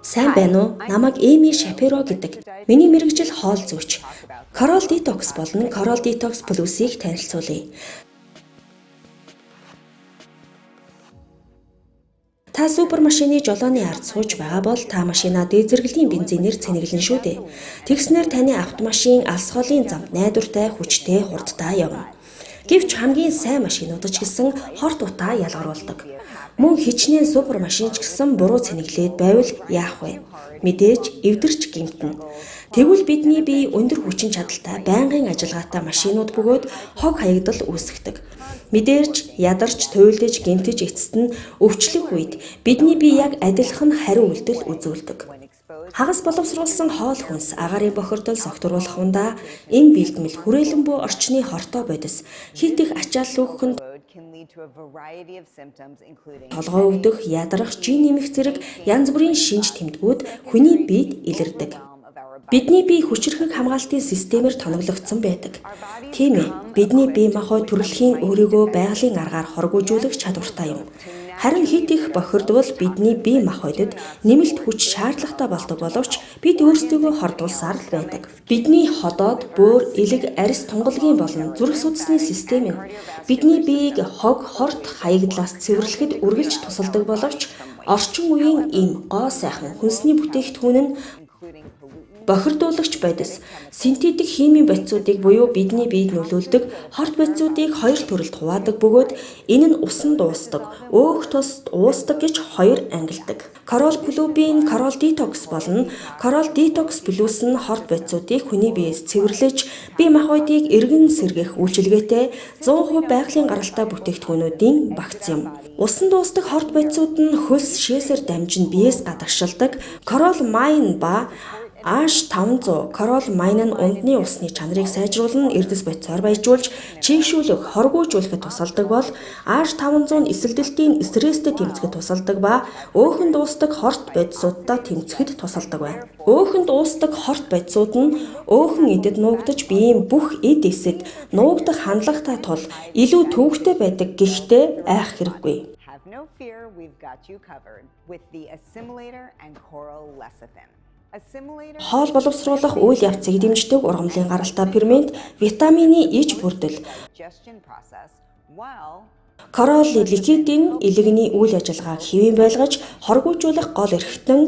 Сайн байна уу? Намайг Эми Шапиро гэдэг. Миний мэргэжил хоол зүйч. Coral Detox болон Coral Detox Plus-ыг танилцуулъя. Та супер машины жолооны ард сууж байгаа бол та машинаа дизергэлийн бензинээр цэнэглэн шүү дээ. Тэгснээр таны автомашин алс холын замд найдвартай, хүчтэй, хурдтай явна. Гэвч хамгийн сайн машинууд ч гэсэн хорт утаа ялгаруулдаг. Мөн хичнээн супер машин ч гэсэн буруу цэнэглээд байвал яах вэ? Мэдээж эвдэрч гэмтэнэ. Тэгвэл бидний бие өндөр хүчин чадалтай байнгын ажиллагаатай машинууд бөгөөд хог хаягдал үүсгдэг. Мэдээж ядарч, туйлдж, гэмтэж эцэст нь өвчлөх үед бидний бие яг адилхан хариу үйлдэл үзүүлдэг. Хагас боловсруулсан хоол хүнс агаарын бохирдол согтруулах ундаа эм бэлтгэл хүрээлэн буй орчны хортой бодис хит их ачаал өгөхөнд толгой өвдөх, ядарах, жин нэмэх зэрэг янз бүрийн шинж тэмдгүүд хүний биед илэрдэг. Бидний бие хүчирхэг хамгаалтын системээр тоноглогдсон байдаг. Тийм ээ, бидний бие махбод төрөлхийн өөрийгөө байгалийн аргаар хоргожуулах чадвартай юм. Харин хит их бохирдвол бидний бие махбодод нэмэлт хүч шаардлагатай болдог боловч бид өөрсдийгөө хордуулсаар л байдаг. Бидний ходоод, бөөр, элэг, арьс тунгалгийн болон зүрх судасны систем нь бидний биеийг хог, хорт хаягдлаас цэвэрлэхэд үргэлж тусалдаг боловч орчин үеийн ийм гоо сайхан хүнсний бүтээгдэхүүн нь бохирдуулагч бодис, синтетик химийн бодисуудыг буюу бидний биед нөлөөлдөг хорт бодисуудыг хоёр төрөлд хуваадаг бөгөөд энэ нь усан дуустдаг, өөх тусд уустдаг гэж хоёр ангилдаг. Coral Club-ийн Coral Detox болон Coral Detox Plus нь хорт бодисуудыг хүний биеэс цэвэрлэж, бие махбодыг эргэн сэргэх үйлчилгээтэй 100% байгалийн гаралтай бүтээгдэхүүнүүдийн багц юм. Усан дуустдаг хорт бодисууд нь хөлс шээсээр дамжин биеэс гадагшилдаг Coral Mine ба H500 Coral Mine нь ундны усны чанарыг сайжруулан эрдэс бодисоор баяжуулж, чийгшүүлэх, хоргоожуулахад тусалдаг бол H500 нь эсэлдэлтийн стресстэй тэмцэхэд тусалдаг ба өөхөнд дуустдаг хорт бодисуудтай тэмцэхэд тусалдаг байна. Өөхөнд дуустдаг хорт бодисууд нь өөхөн эдэд нуугдаж биеийн бүх эд эсэд нуугдах хандлагатай тул илүү төвөгтэй байдаг гэхдээ айх хэрэггүй. Хоол боловсруулах үйл явцыг дэмждэг ургамлын гаралтай фермент, витамины иж бүрдэл, Coral Liquid-ийн илэгний үйл ажиллагааг хэвийн байлгаж, хоргоожуулах гол эрхтэн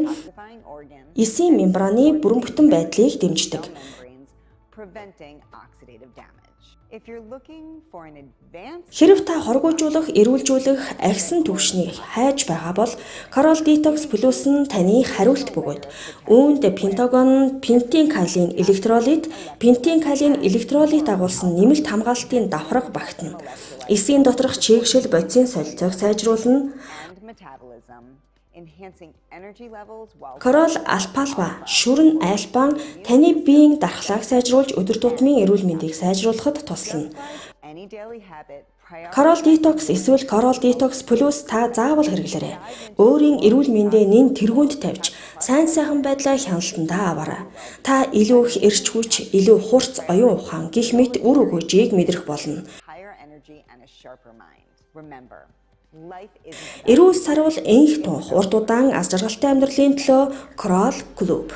эсийн мембраны бүрэн бүтэн байдлыг дэмждэг. Хэрэв та хоргоожуулах, эрүүлжүүлэх агсан түвшнийг хайж байгаа бол Coral Detox Plus нь таны хариулт бөгөөд үүнд пентин калийн электролит агуулсан нэмэлт хамгаалтын давхарга багтана. Эсийн доторх чийгшил бодисын солилцоог сайжруулна. Coral Alpalva шүрэн альпан таны биеийн дархлааг сайжруулж өдөр тутмын эрүүл мэндийг сайжруулахад туслана. Coral Detox эсвэл Coral Detox Plus та заавал хэрэглээрэй. Өөрийн эрүүл мэндээ нэн тэргүүнд тавьж, сайн сайхан байдлаа хяналтандаа аваарай. Та илүү их эрч хүч, илүү хурц оюун ухаан гэх мэт үр өгөөжийг мэдрэх болно. Эрүүл сарвал энх тунх урт удаан аз жаргалтай амьдралын төлөө Coral Club.